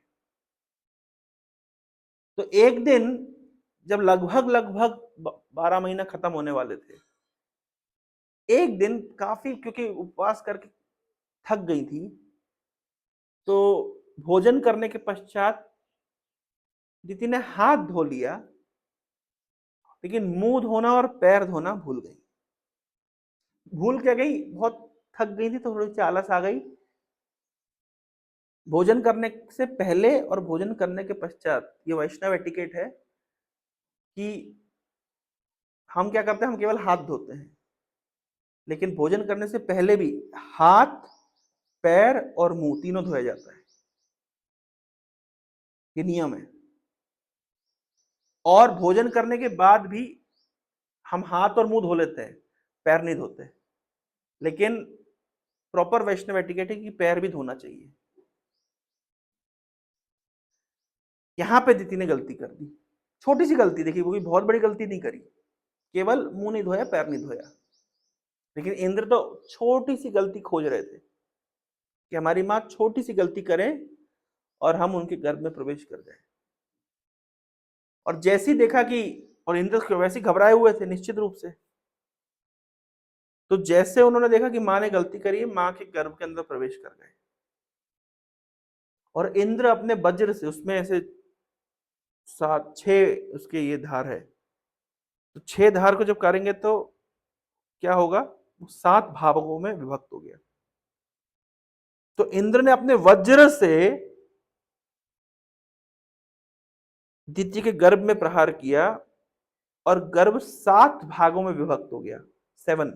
तो एक दिन जब लगभग लगभग 12 महीना खत्म होने वाले थे, एक दिन काफी, क्योंकि उपवास करके थक गई थी, तो भोजन करने के पश्चात दीदी ने हाथ धो लिया, लेकिन मुंह धोना और पैर धोना भूल गई। भूल क्या गई, बहुत थक गई थी तो थोड़ी सी आलस आ गई। भोजन करने से पहले और भोजन करने के पश्चात, ये वैष्णव एटिकेट है कि हम क्या करते हैं, हम केवल हाथ धोते हैं, लेकिन भोजन करने से पहले भी हाथ, पैर और मुंह तीनों धोया जाता है, ये नियम है। और भोजन करने के बाद भी हम हाथ और मुंह धो लेते हैं, पैर नहीं धोते। लेकिन प्रॉपर वैष्णव एटिकेट है कि पैर भी धोना चाहिए। यहां पे दीदी ने गलती कर दी, छोटी सी गलती, देखिए वो भी बहुत बड़ी गलती नहीं करी, केवल मुंह नहीं धोया, पैर नहीं धोया। लेकिन इंद्र तो छोटी सी गलती खोज रहे थे कि हमारी मां छोटी सी गलती करें और हम उनके गर्भ में प्रवेश कर जाए। और जैसे ही देखा कि, और इंद्र वैसे घबराए हुए थे निश्चित रूप से, तो जैसे उन्होंने देखा कि मां ने गलती करी है, मां के गर्भ के अंदर प्रवेश कर गए। और इंद्र अपने वज्र से, उसमें ऐसे 6 उसके ये धार है, तो 6 धार को जब करेंगे तो क्या होगा, वो 7 भागों में विभक्त हो गया। तो इंद्र ने अपने वज्र से दिति के गर्भ में प्रहार किया और गर्भ 7 भागों में विभक्त हो गया, 7।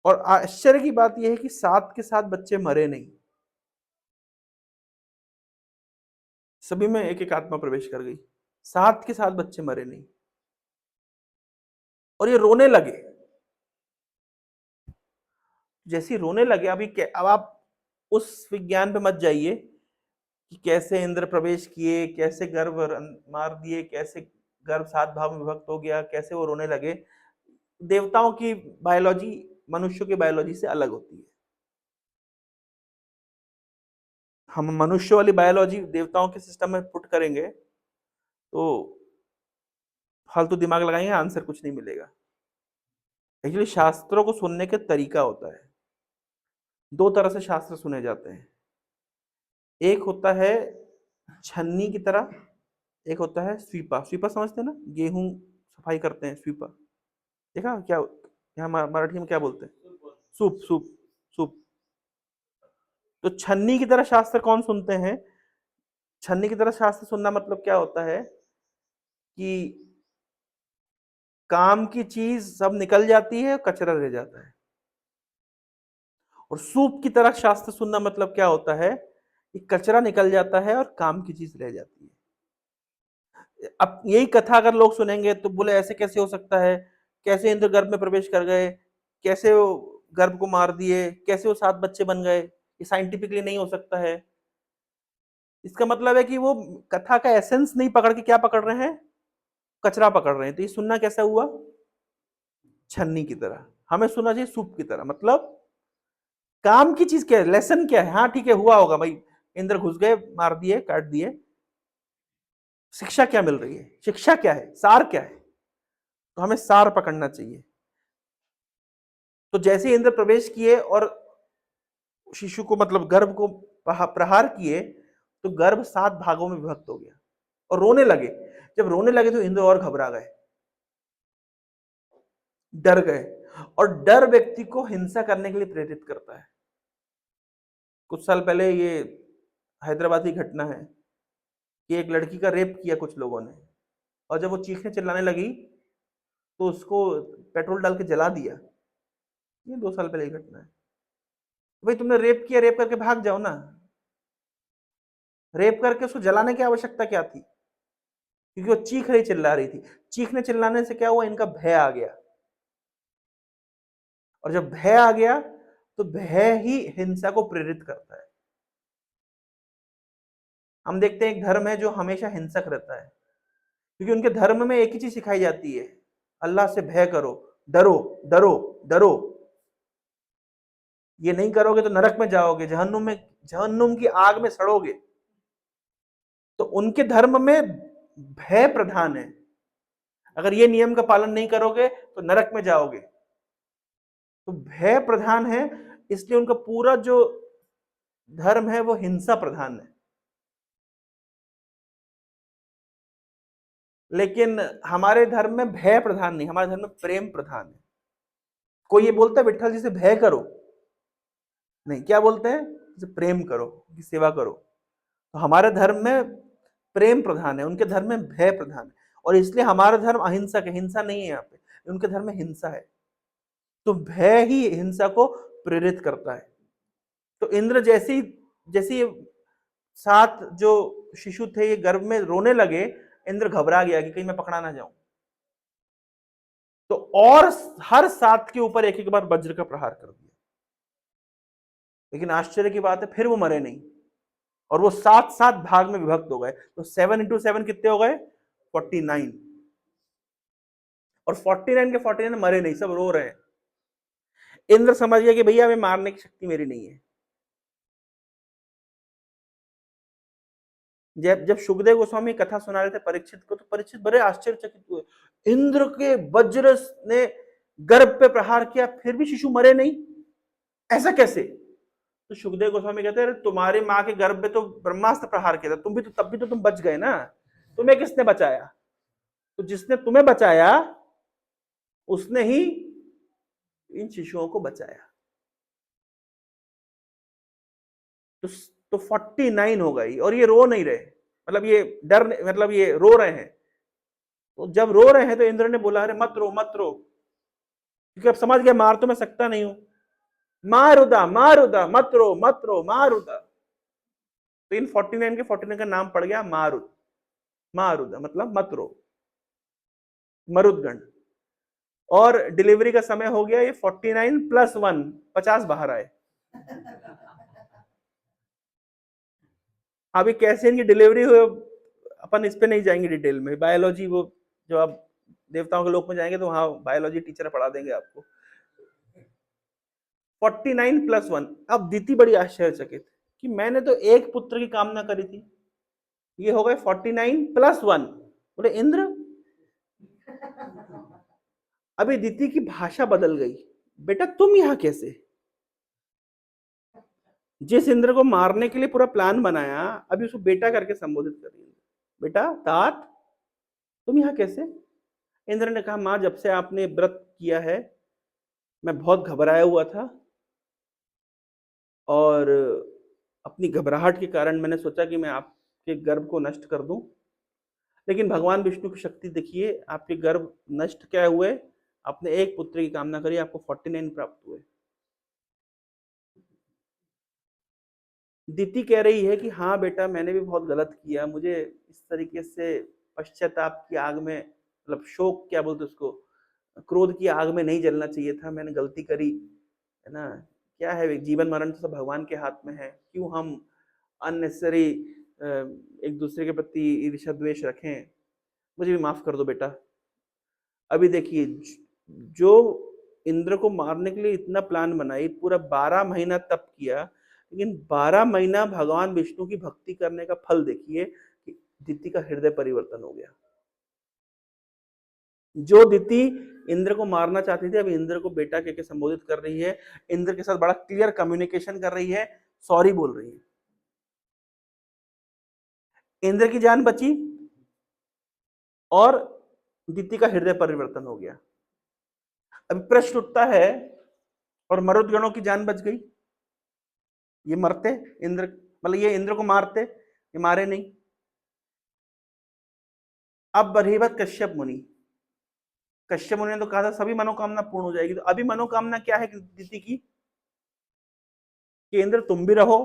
और आश्चर्य की बात यह है कि 7 के 7 बच्चे मरे नहीं, सभी में एक एक आत्मा प्रवेश कर गई, 7 के 7 बच्चे मरे नहीं। और ये रोने लगे, जैसे रोने लगे, अब आप उस विज्ञान पे मत जाइए कि कैसे इंद्र प्रवेश किए, कैसे गर्भ मार दिए, कैसे गर्भ 7 भाग में विभक्त हो गया, कैसे वो रोने लगे। देवताओं की बायोलॉजी मनुष्यों की बायोलॉजी से अलग होती है। हम मनुष्य वाली बायोलॉजी देवताओं के सिस्टम में पुट करेंगे तो फालतू दिमाग लगाएंगे, आंसर कुछ नहीं मिलेगा। एक्चुअली शास्त्रों को सुनने का तरीका होता है, 2 तरह से शास्त्र सुने जाते हैं। एक होता है छन्नी की तरह, एक होता है स्वीपा। स्वीपा समझते हैं ना, गेहूं सफाई करते हैं, स्वीपा देखा क्या, यहाँ मराठी में क्या बोलते हैं, सूप सूप सूप। तो छन्नी की तरह शास्त्र कौन सुनते हैं, छन्नी की तरह शास्त्र सुनना मतलब क्या होता है कि काम की चीज सब निकल जाती है, कचरा रह जाता है। और सूप की तरह शास्त्र सुनना मतलब क्या होता है कि कचरा निकल जाता है और काम की चीज रह जाती है। अब यही कथा अगर लोग सुनेंगे तो बोले ऐसे कैसे हो सकता है, कैसे इंद्र गर्भ में प्रवेश कर गए, कैसे वो गर्भ को मार दिए, कैसे वो 7 बच्चे बन गए, ये साइंटिफिकली नहीं हो सकता है। इसका मतलब है कि वो कथा का एसेंस नहीं पकड़ के क्या पकड़ रहे हैं, कचरा पकड़ रहे हैं। तो ये सुनना कैसा हुआ, छन्नी की तरह। हमें सुनना चाहिए सूप की तरह, मतलब काम की चीज क्या है, लेसन क्या है। हाँ ठीक है, हुआ होगा भाई, इंद्र घुस गए, मार दिए, काट दिए, शिक्षा क्या मिल रही है, शिक्षा क्या है, सार क्या है। तो हमें सार पकड़ना चाहिए। तो जैसे इंद्र प्रवेश किए और शिशु को, मतलब गर्भ को प्रहार किए, तो गर्भ 7 भागों में विभक्त हो गया और रोने लगे। जब रोने लगे तो इंद्र और घबरा गए, डर गए। और डर व्यक्ति को हिंसा करने के लिए प्रेरित करता है। कुछ साल पहले ये हैदराबाद की घटना है, कि एक लड़की का रेप किया कुछ लोगों ने, और जब वो चीखने चिल्लाने लगी तो उसको पेट्रोल डाल के जला दिया। ये 2 साल पहले की घटना है। भाई तुमने रेप किया, रेप करके भाग जाओ ना। रेप करके उसको जलाने की आवश्यकता क्या थी? क्योंकि वो चीख रही चिल्ला रही थी। चीखने चिल्लाने से क्या हुआ, इनका भय आ गया, और जब भय आ गया तो भय ही हिंसा को प्रेरित करता है। हम देखते हैं एक धर्म है जो हमेशा हिंसक रहता है, क्योंकि उनके धर्म में एक ही चीज सिखाई जाती है, अल्लाह से भय करो, डरो डरो डरो। ये नहीं करोगे तो नरक में जाओगे, जहन्नुम की आग में सड़ोगे। तो उनके धर्म में भय प्रधान है। अगर ये नियम का पालन नहीं करोगे तो नरक में जाओगे। तो भय प्रधान है, इसलिए उनका पूरा जो धर्म है वो हिंसा प्रधान है। लेकिन हमारे धर्म में भय प्रधान नहीं, हमारे धर्म में प्रेम प्रधान है। कोई ये बोलता है विठ्ठल जी से भय करो, नहीं, क्या बोलते हैं, जैसे प्रेम करो, की सेवा करो। तो हमारे धर्म में प्रेम प्रधान है, उनके धर्म में भय प्रधान है, और इसलिए हमारा धर्म अहिंसक है। हिंसा नहीं है यहाँ पे, उनके धर्म में हिंसा है। तो भय ही हिंसा को प्रेरित करता है। तो इंद्र जैसी जैसी 7 जो शिशु थे ये गर्भ में रोने लगे, इंद्र घबरा गया कि कहीं मैं पकड़ा ना जाऊं। तो और हर 7 के ऊपर एक एक बार वज्र का प्रहार कर दिया। लेकिन आश्चर्य की बात है, फिर वो मरे नहीं, और वो 7 भाग में विभक्त हो गए। तो 7 into 7 कितने हो गए, 49। और 49 के 49 मरे नहीं, सब रो रहे हैं। इंद्र समझ गया कि भैया हमें मारने की शक्ति मेरी नहीं है। जब सुखदेव गोस्वामी कथा सुना रहे थे परीक्षित को, तो परीक्षित बड़े आश्चर्यचकित हुए। इंद्र के वज्र ने गर्भ पे प्रहार किया, फिर भी शिशु मरे नहीं, ऐसा कैसे? तो सुखदेव गोस्वामी कहते हैं, तुम्हारी माँ के गर्भ में तो ब्रह्मास्त्र प्रहार किया था, तुम भी तो तब भी तो तुम बच गए ना, तुम्हें किसने बचाया? तो जिसने तुम्हें बचाया उसने ही इन शिशुओं को बचाया। तो तो 49 हो गई, और ये रो नहीं रहे, मतलब ये डर, मतलब ये रो रहे हैं। तो जब रो रहे हैं तो इंद्र ने बोला, अरे मत रो मत रो, क्योंकि अब समझ गया मार तो मैं सकता नहीं हूं। मारुदा मारुदा, मत रो मत रो मारुदा। तो इन 49 के 49 का नाम पड़ गया मारुद। मारुदा मतलब मत रो, मरुदगण। और डिलीवरी का समय हो गया, ये 49 + 1, 50 बाहर आए। अभी कैसे इनकी डिलीवरी हुई अपन इस पे नहीं जाएंगे डिटेल में, बायोलॉजी वो जो आप देवताओं के लोक में जाएंगे तो वहां बायोलॉजी टीचर पढ़ा देंगे आपको। 49 + 1। अब दीति बड़ी आश्चर्यचकित कि मैंने तो एक पुत्र की कामना करी थी, ये हो गए 49 + 1। बोले इंद्र, अभी दीति की भाषा बदल गई, बेटा तुम यहां कैसे? जिस इंद्र को मारने के लिए पूरा प्लान बनाया, अभी उसको बेटा करके संबोधित कर रही है। बेटा तात, तुम यहां कैसे? इंद्र ने कहा, मां जब से आपने व्रत किया है मैं बहुत घबराया हुआ था, और अपनी घबराहट के कारण मैंने सोचा कि मैं आपके गर्भ को नष्ट कर दूं। लेकिन भगवान विष्णु की शक्ति देखिए, आपके गर्भ नष्ट क्या हुए, आपने एक पुत्र की कामना करी, आपको 49 प्राप्त हुए। दीति कह रही है कि हाँ बेटा, मैंने भी बहुत गलत किया, मुझे इस तरीके से पश्चाताप की आग में, मतलब शोक क्या बोलते उसको, क्रोध की आग में नहीं जलना चाहिए था, मैंने गलती करी, है ना। क्या है, जीवन मरण तो सब भगवान के हाथ में है, क्यों हम अननेसेसरी एक दूसरे के प्रति ईर्ष्या द्वेष रखें। मुझे भी माफ कर दो बेटा। अभी देखिए, जो इंद्र को मारने के लिए इतना प्लान बनाई, पूरा 12 महीना तप किया, लेकिन 12 महीना भगवान विष्णु की भक्ति करने का फल देखिए कि दिति का हृदय परिवर्तन हो गया। जो दिति इंद्र को मारना चाहती थी, अब इंद्र को बेटा कहकर संबोधित कर रही है, इंद्र के साथ बड़ा क्लियर कम्युनिकेशन कर रही है, सॉरी बोल रही है। इंद्र की जान बची और दिति का हृदय परिवर्तन हो गया। अब प्रश्न उठता है, और मरुदगणों की जान बच गई, ये मरते इंद्र, मतलब ये इंद्र को मारते, ये मारे नहीं। अब रही बात कश्यप मुनि। कश्यप मुनि ने तो कहा था सभी मनोकामना पूर्ण हो जाएगी, तो अभी मनोकामना क्या है दिति की? कि इंद्र तुम भी रहो,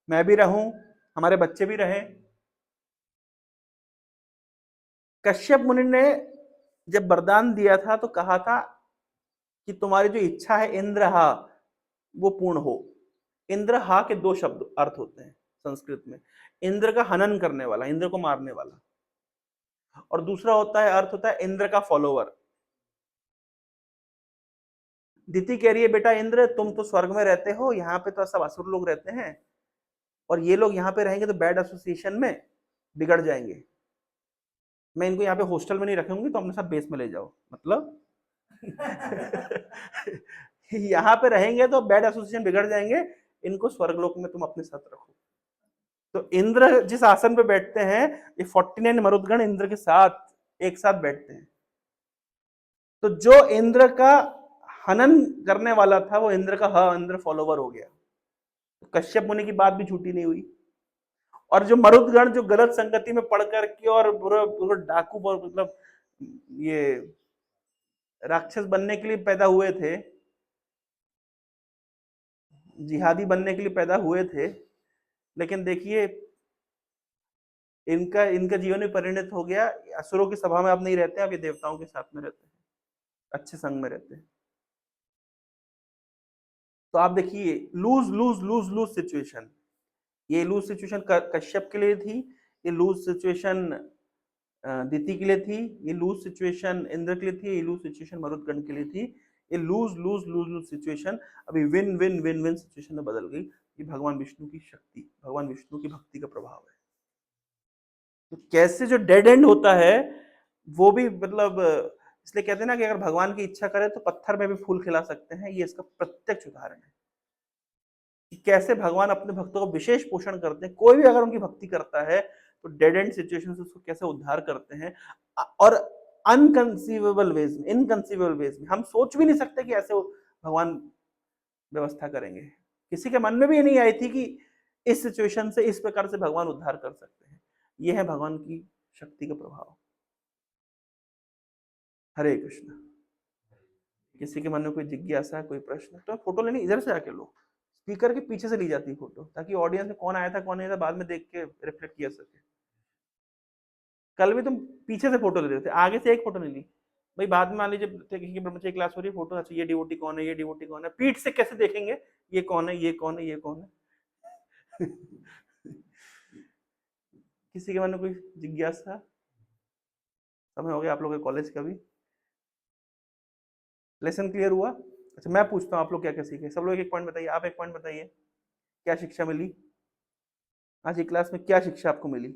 मैं भी रहूं, हमारे बच्चे भी रहें। कश्यप मुनि ने जब वरदान दिया था तो कहा था कि तुम्हारी जो इच्छा है इंद्रहा वो पूर्ण हो। इंद्रहा के दो शब्द अर्थ होते हैं संस्कृत में। इंद्र का हनन करने वाला, इंद्र को मारने वाला, और दूसरा होता है अर्थ होता है इंद्र का फॉलोवर। दिति कह रही है बेटा इंद्र तुम तो स्वर्ग में रहते हो, यहाँ पे तो सब असुर लोग रहते हैं, और ये लोग यहाँ पे रहेंगे तो बैड एसोसिएशन में बिगड़ जाएंगे। मैं इनको यहाँ पे हॉस्टल में नहीं रखूंगी, तो अपने साथ बेस में ले जाओ। मतलब यहाँ पे रहेंगे तो बैड एसोसिएशन बिगड़ जाएंगे, इनको स्वर्गलोक में तुम अपने साथ रखो। तो इंद्र जिस आसन पे बैठते हैं, ये 49 मरुदगण इंद्र के साथ एक साथ बैठते हैं। तो जो इंद्र का हनन करने वाला था वो इंद्र का इंद्र फॉलोवर हो गया। तो कश्यप मुनि की बात भी झूठी नहीं हुई। और जो मरुदगण जो गलत संगति में पढ़ करके और पूरा डाकू और मतलब ये राक्षस बनने के लिए पैदा हुए थे, जिहादी बनने के लिए पैदा हुए थे, लेकिन देखिए इनका इनका जीवन में परिणत हो गया, असुरों की सभा में अब नहीं रहते, अब ये देवताओं के साथ में रहते हैं, अच्छे संग में रहते हैं। तो आप देखिए lose lose lose lose situation. ये लूज सिचुएशन कश्यप के लिए थी, ये लूज सिचुएशन दिति के लिए थी, ये लूज सिचुएशन इंद्र के लिए थी, ये लूज सिचुएशन मरुदगण के लिए थी। ये lose lose lose lose situation अभी win win win win situation में बदल गई। ये भगवान विष्णु की शक्ति, भगवान विष्णु की भक्ति का प्रभाव है। तो कैसे जो डेड एंड होता है वो भी मतलब, इसलिए कहते हैं ना कि अगर भगवान की इच्छा करे तो पत्थर में भी फूल खिला सकते हैं। ये इसका प्रत्यक्ष उदाहरण है कि कैसे भगवान अपने भक्तों को विशेष पोषण करते हैं। कोई भी अगर उनकी भक्ति करता है तो डेड एंड सिचुएशन से उसको कैसे उद्धार करते हैं, और अनकंसीवेबल वेज में, इनकंसीवेबल वेज में। हम सोच भी नहीं सकते कि ऐसे भगवान व्यवस्था करेंगे। किसी के मन में भी ये नहीं आई थी कि इस सिचुएशन से इस प्रकार से भगवान उद्धार कर सकते हैं। यह है भगवान की शक्ति का प्रभाव। हरे कृष्ण। किसी के मन में कोई जिज्ञासा, कोई प्रश्न, तो फोटो लेनी इधर से आके लो, स्पीकर के पीछे से ली जाती है फोटो, ताकि ऑडियंस में कौन आया था कौन नहीं था बाद में देख के रिफ्लेक्ट किया सके। कल भी तुम पीछे से फोटो ले रहे थे, आगे से एक फोटो नहीं ली भाई। बाद में मान लीजिए किसी की ब्रह्मचर्य क्लास हो रही है, फोटो अच्छा ये डिवोटी कौन है, ये डिवोटी कौन है, पीठ से कैसे देखेंगे ये कौन है, ये कौन है, ये कौन है। किसी के मन में कोई जिज्ञासा? समय हो गया आप लोगों के कॉलेज का भी। लेसन क्लियर हुआ? अच्छा मैं पूछता हूँ आप लोग क्या क्या सीखे? सब लोग एक पॉइंट बताइए। आप एक पॉइंट बताइए, क्या शिक्षा मिली आज की क्लास में? क्या शिक्षा आपको मिली?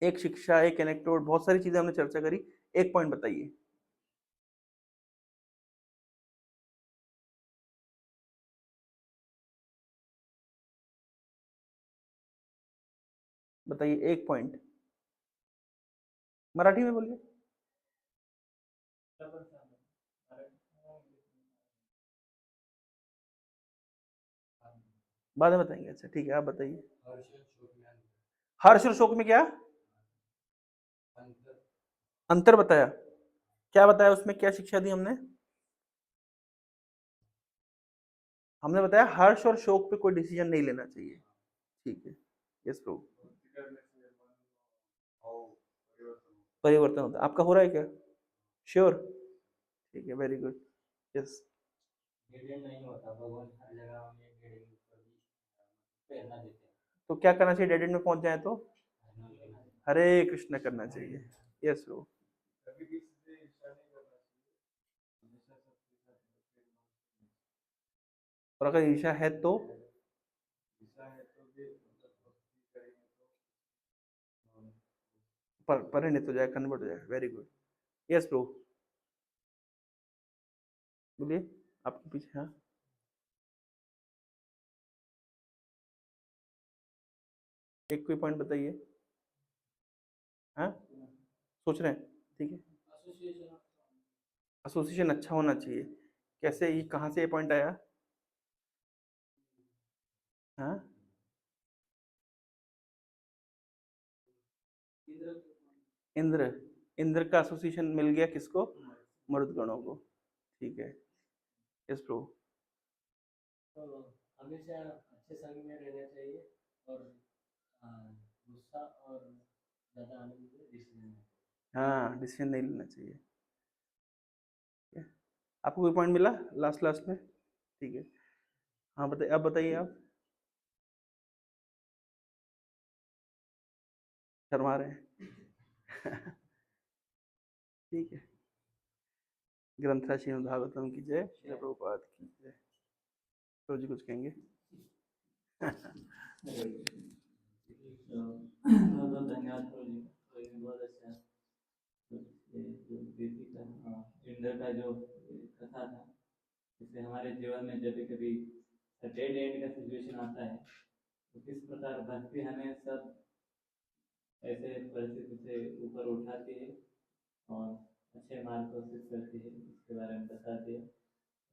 एक शिक्षा, एक एनेक्डोट, बहुत सारी चीजें हमने चर्चा करी, एक पॉइंट बताइए। बताइए एक पॉइंट, मराठी में बोलिए। बाद में बताएंगे। अच्छा ठीक है, आप बताइए। हर्ष और शोक में क्या अंतर बताया? क्या बताया उसमें, क्या शिक्षा दी हमने? हमने बताया हर्ष और शोक पे कोई डिसीजन नहीं लेना चाहिए। ठीक है, यस प्रभु। परिवर्तन होता है, आपका हो रहा है क्या? श्योर? ठीक है, वेरी गुड। यस। तो क्या करना चाहिए डेड एंड में पहुंच जाए तो? हरे कृष्ण करना चाहिए। यस प्रभु। और अगर ईर्षा है तो? परिणित हो जाए, कन्वर्ट हो जाए। Very good. यस प्रभु, बोलिए। आपके पीछे, हाँ। एक कोई पॉइंट बताइए। हाँ, सोच रहे हैं? ठीक है। एसोसिएशन अच्छा होना चाहिए। कैसे, ये कहाँ से ये पॉइंट आया? हाँ, इंद्र, इंद्र का एसोसिएशन मिल गया किसको? मरुदगणों को। ठीक है, यस प्रभु। तो हमेशा अच्छे संग में रहना चाहिए और गुस्सा और ज़्यादा आनंद में डिसीजन लेना चाहिए। हाँ, डिसीजन नहीं लेना चाहिए। आपको कोई पॉइंट मिला लास्ट लास्ट में? ठीक है, हाँ बताइए, अब बताइए आप। शर्मा रहे हैं ठीक है, ग्रंथराज श्रीमद् भागवतम की जय, श्रील प्रभुपाद की जय। तो जी कुछ कहेंगे? बहुत बहुत धन्यवाद प्रभु जी, बहुत अच्छा। जो दीदी का इंद्र का जो कथा था, जिससे हमारे जीवन में जब कभी डेड एंड का सिचुएशन आता है तो किस प्रकार भक्ति हमें सब ऐसे परिस्थिति से ऊपर उठाती है और अच्छे मार्ग को सिद्ध करती है, इसके बारे में बता दिया।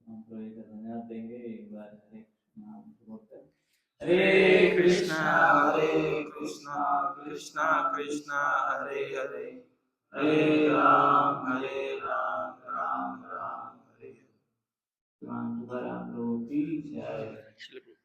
हम प्रभु का धन्यवाद देंगे एक बार हरे नाम बोलकर। हरे कृष्णा कृष्णा कृष्णा हरे हरे, हरे राम राम राम हरे हरे। राम प्रभु की जय।